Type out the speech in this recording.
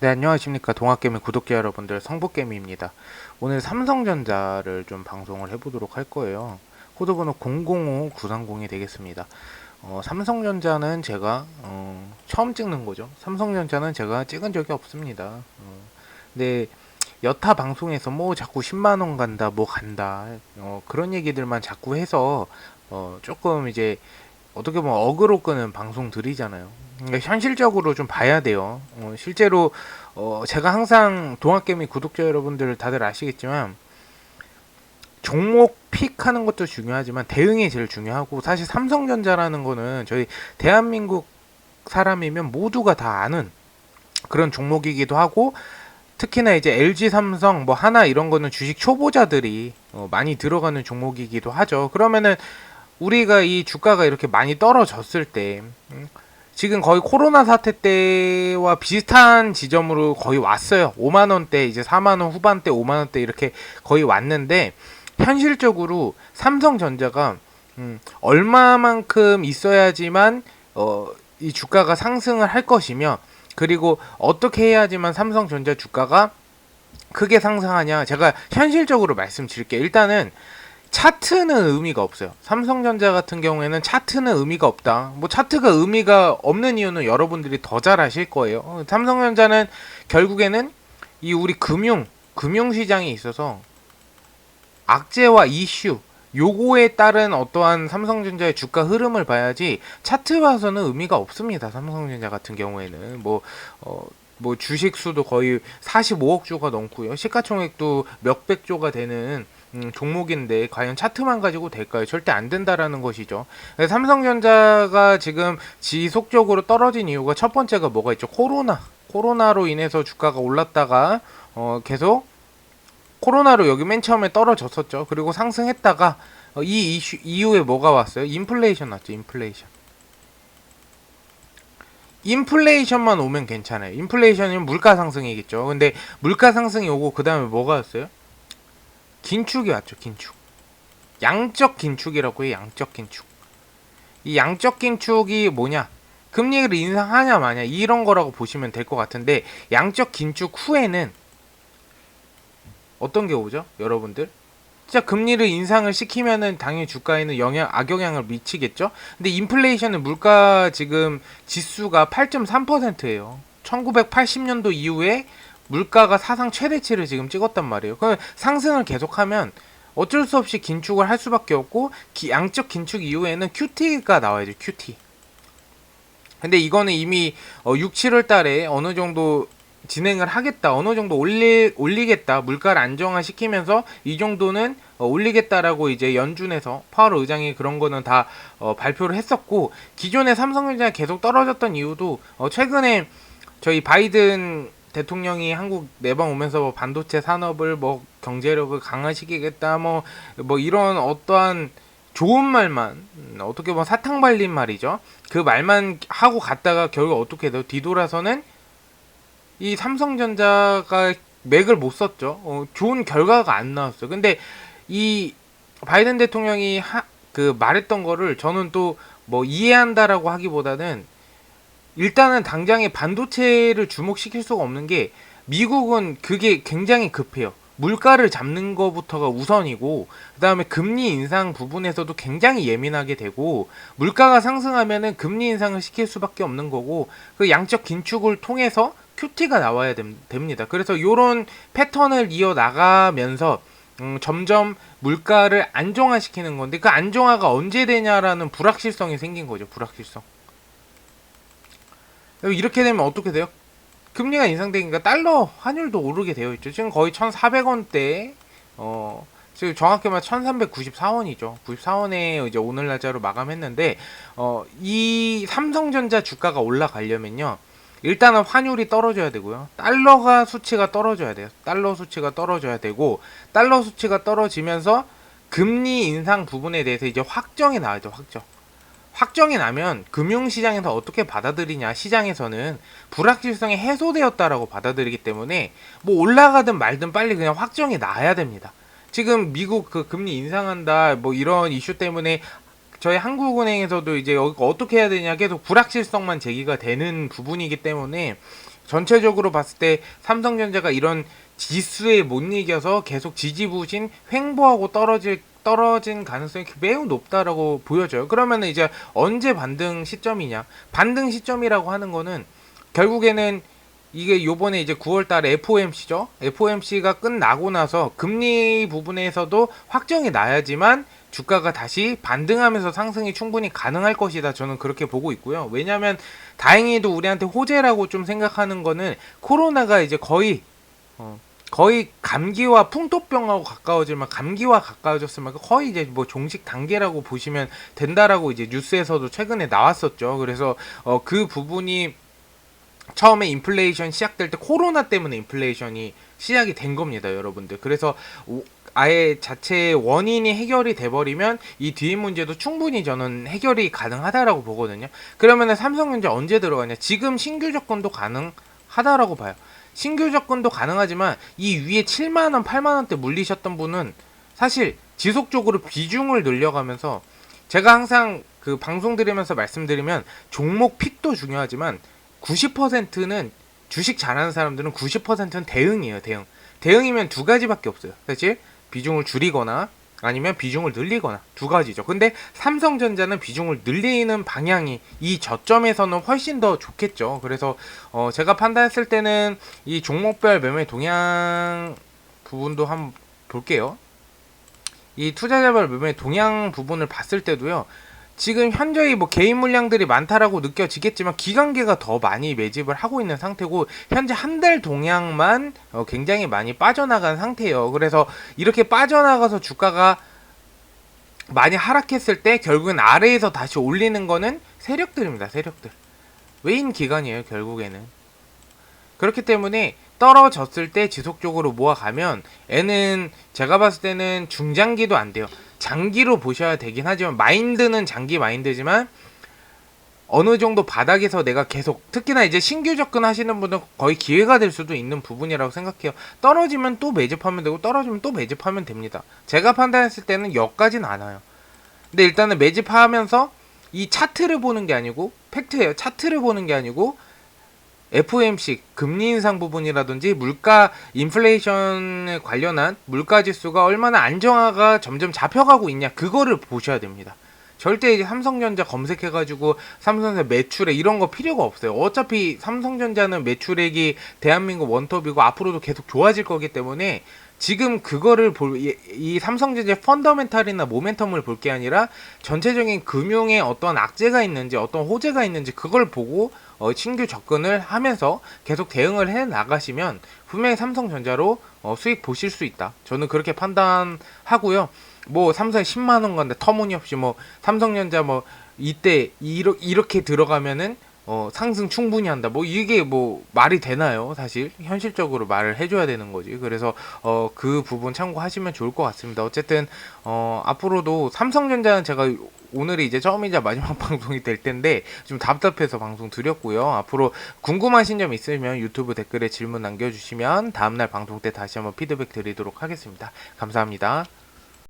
네, 안녕하십니까. 동학개미 구독자 여러분들, 성북개미입니다. 오늘 삼성전자를 좀 방송을 해보도록 할 거예요. 코드번호 005930이 되겠습니다. 삼성전자는 제가 처음 찍는 거죠. 삼성전자는 제가 찍은 적이 없습니다. 근데 여타 방송에서 뭐 자꾸 10만원 간다, 뭐 간다, 그런 얘기들만 자꾸 해서 조금 이제 어떻게 보면 어그로 끄는 방송들이잖아요. 그러니까 현실적으로 좀 봐야 돼요. 실제로 제가 항상 동학개미 구독자 여러분들 다들 아시겠지만 종목 픽하는 것도 중요하지만 대응이 제일 중요하고, 사실 삼성전자라는 거는 저희 대한민국 사람이면 모두가 다 아는 그런 종목이기도 하고, 특히나 이제 LG, 삼성, 뭐 하나 이런 거는 주식 초보자들이 많이 들어가는 종목이기도 하죠. 그러면은 우리가 이 주가가 이렇게 많이 떨어졌을 때, 지금 거의 코로나 사태 때와 비슷한 지점으로 거의 왔어요. 5만원대, 이제 4만원 후반대, 5만원대 이렇게 거의 왔는데, 현실적으로 삼성전자가 얼마만큼 있어야지만 이 주가가 상승을 할 것이며, 그리고 어떻게 해야지만 삼성전자 주가가 크게 상승하냐, 제가 현실적으로 말씀드릴게요. 일단은 차트는 의미가 없어요. 삼성전자 같은 경우에는 차트는 의미가 없다. 뭐 차트가 의미가 없는 이유는 여러분들이 더 잘 아실 거예요. 삼성전자는 결국에는 이 우리 금융시장에 있어서 악재와 이슈, 요거에 따른 어떠한 삼성전자의 주가 흐름을 봐야지, 차트 봐서는 의미가 없습니다. 삼성전자 같은 경우에는 뭐 주식 수도 거의 45억 주가 넘고요. 시가총액도 몇백 조가 되는 종목인데 과연 차트만 가지고 될까요? 절대 안 된다라는 것이죠. 삼성전자가 지금 지속적으로 떨어진 이유가, 첫 번째가 뭐가 있죠? 코로나로 인해서 주가가 올랐다가 계속 코로나로 여기 맨 처음에 떨어졌었죠. 그리고 상승했다가 이 이슈 이후에 뭐가 왔어요? 인플레이션 왔죠. 인플레이션만 오면 괜찮아요. 인플레이션이면 물가 상승이겠죠. 근데 물가 상승이 오고 그 다음에 뭐가 왔어요? 긴축이 왔죠. 긴축. 양적 긴축이라고 해요. 양적 긴축. 이 양적 긴축이 뭐냐? 금리를 인상하냐 마냐 이런 거라고 보시면 될 것 같은데, 양적 긴축 후에는 어떤 게 오죠? 여러분들? 진짜 금리를 인상을 시키면은 당연히 주가에는 악영향을 미치겠죠? 근데 인플레이션은 물가 지금 지수가 8.3%예요. 1980년도 이후에 물가가 사상 최대치를 지금 찍었단 말이에요. 그럼 상승을 계속하면 어쩔 수 없이 긴축을 할 수밖에 없고, 양적 긴축 이후에는 QT가 나와야죠. QT. 근데 이거는 이미 6, 7월 달에 어느 정도 진행을 하겠다, 어느 정도 올리겠다, 물가를 안정화시키면서 이 정도는 올리겠다라고 이제 연준에서 파월 의장이 그런 거는 다 발표를 했었고, 기존의 삼성전자가 계속 떨어졌던 이유도 최근에 저희 바이든 대통령이 한국 내방 오면서 뭐 반도체 산업을 뭐 경제력을 강화시키겠다, 뭐 이런 어떠한 좋은 말만, 어떻게 보면 사탕 발린 말이죠. 그 말만 하고 갔다가 결국 어떻게 돼요? 뒤돌아서는 이 삼성전자가 맥을 못 썼죠. 좋은 결과가 안 나왔어요. 근데 이 바이든 대통령이 그 말했던 거를 저는 또 뭐 이해한다라고 하기보다는, 일단은 당장에 반도체를 주목시킬 수가 없는 게, 미국은 그게 굉장히 급해요. 물가를 잡는 것부터가 우선이고, 그 다음에 금리 인상 부분에서도 굉장히 예민하게 되고, 물가가 상승하면은 금리 인상을 시킬 수밖에 없는 거고, 그 양적 긴축을 통해서 QT가 나와야 됩니다. 그래서 이런 패턴을 이어 나가면서 점점 물가를 안정화시키는 건데, 그 안정화가 언제 되냐라는 불확실성이 생긴 거죠. 불확실성. 이렇게 되면 어떻게 돼요? 금리가 인상되니까 달러 환율도 오르게 되어 있죠. 지금 거의 1,400원대, 지금 정확히 말하면 1,394원이죠. 94원에 이제 오늘 날짜로 마감했는데, 이 삼성전자 주가가 올라가려면요, 일단은 환율이 떨어져야 되고요. 달러가 수치가 떨어져야 돼요. 달러 수치가 떨어져야 되고, 달러 수치가 떨어지면서 금리 인상 부분에 대해서 이제 확정이 나와야죠. 확정이 나면 금융시장에서 어떻게 받아들이냐, 시장에서는 불확실성이 해소되었다라고 받아들이기 때문에 뭐 올라가든 말든 빨리 그냥 확정이 나야 됩니다. 지금 미국 그 금리 인상한다 뭐 이런 이슈 때문에 저희 한국은행에서도 이제 여기 어떻게 해야 되냐 계속 불확실성만 제기가 되는 부분이기 때문에, 전체적으로 봤을 때 삼성전자가 이런 지수에 못 이겨서 계속 지지부진 횡보하고 떨어진 가능성이 매우 높다라고 보여져요. 그러면 이제 언제 반등 시점이냐? 반등 시점이라고 하는 거는 결국에는 이게 요번에 이제 9월 달에 FOMC죠. FOMC가 끝나고 나서 금리 부분에서도 확정이 나야지만 주가가 다시 반등하면서 상승이 충분히 가능할 것이다. 저는 그렇게 보고 있고요. 왜냐하면 다행히도 우리한테 호재라고 좀 생각하는 거는 코로나가 이제 거의 감기와 풍토병하고 가까워지면 감기와 가까워졌으면 거의 이제 뭐 종식 단계라고 보시면 된다라고 이제 뉴스에서도 최근에 나왔었죠. 그래서 그 부분이 처음에 인플레이션 시작될 때 코로나 때문에 인플레이션이 시작이 된 겁니다, 여러분들. 그래서 아예 자체 원인이 해결이 돼버리면 이 뒤에 문제도 충분히 저는 해결이 가능하다라고 보거든요. 그러면은 삼성전자 언제 들어가냐? 지금 신규 접근도 가능하다라고 봐요. 신규 접근도 가능하지만 이 위에 7만원, 8만원대 물리셨던 분은 사실 지속적으로 비중을 늘려가면서 제가 항상 그 방송 들으면서 말씀드리면 종목 픽도 중요하지만 90%는 주식 잘하는 사람들은 90%는 대응이에요. 대응이면 두 가지밖에 없어요. 사실 비중을 줄이거나 아니면 비중을 늘리거나 두 가지죠. 근데 삼성전자는 비중을 늘리는 방향이 이 저점에서는 훨씬 더 좋겠죠. 그래서 제가 판단했을 때는 이 종목별 매매 동향 부분도 한번 볼게요. 이 투자자별 매매 동향 부분을 봤을 때도요. 지금 현저히 뭐 개인 물량들이 많다라고 느껴지겠지만 기관계가 더 많이 매집을 하고 있는 상태고 현재 한 달 동향만 굉장히 많이 빠져나간 상태예요. 그래서 이렇게 빠져나가서 주가가 많이 하락했을 때 결국은 아래에서 다시 올리는 거는 세력들입니다. 세력들. 외인 기관이에요. 결국에는. 그렇기 때문에 떨어졌을 때 지속적으로 모아가면 애는 제가 봤을 때는 중장기도 안 돼요. 장기로 보셔야 되긴 하지만 마인드는 장기 마인드지만 어느 정도 바닥에서 내가 계속 특히나 이제 신규 접근하시는 분은 거의 기회가 될 수도 있는 부분이라고 생각해요. 떨어지면 또 매집하면 되고 떨어지면 또 매집하면 됩니다. 제가 판단했을 때는 여기까지는 안 와요. 근데 일단은 매집하면서 이 차트를 보는 게 아니고 팩트예요. 차트를 보는 게 아니고 FOMC 금리 인상 부분이라든지 물가 인플레이션에 관련한 물가 지수가 얼마나 안정화가 점점 잡혀가고 있냐 그거를 보셔야 됩니다. 절대 이제 삼성전자 검색해가지고 삼성전자 매출액 이런 거 필요가 없어요. 어차피 삼성전자는 매출액이 대한민국 원톱이고 앞으로도 계속 좋아질 거기 때문에 지금 그거를 이 삼성전자의 펀더멘탈이나 모멘텀을 볼 게 아니라 전체적인 금융에 어떤 악재가 있는지 어떤 호재가 있는지 그걸 보고 신규 접근을 하면서 계속 대응을 해 나가시면 분명히 삼성전자로 수익 보실 수 있다. 저는 그렇게 판단하고요. 뭐 삼성이 10만원 건데 터무니없이 뭐 삼성전자 뭐 이때 이렇게 들어가면은 상승 충분히 한다. 뭐 이게 뭐 말이 되나요? 사실 현실적으로 말을 해줘야 되는 거지. 그래서 그 부분 참고하시면 좋을 것 같습니다. 어쨌든 앞으로도 삼성전자는 제가 오늘이 이제 처음이자 마지막 방송이 될 텐데 좀 답답해서 방송 드렸고요. 앞으로 궁금하신 점 있으면 유튜브 댓글에 질문 남겨주시면 다음날 방송 때 다시 한번 피드백 드리도록 하겠습니다. 감사합니다.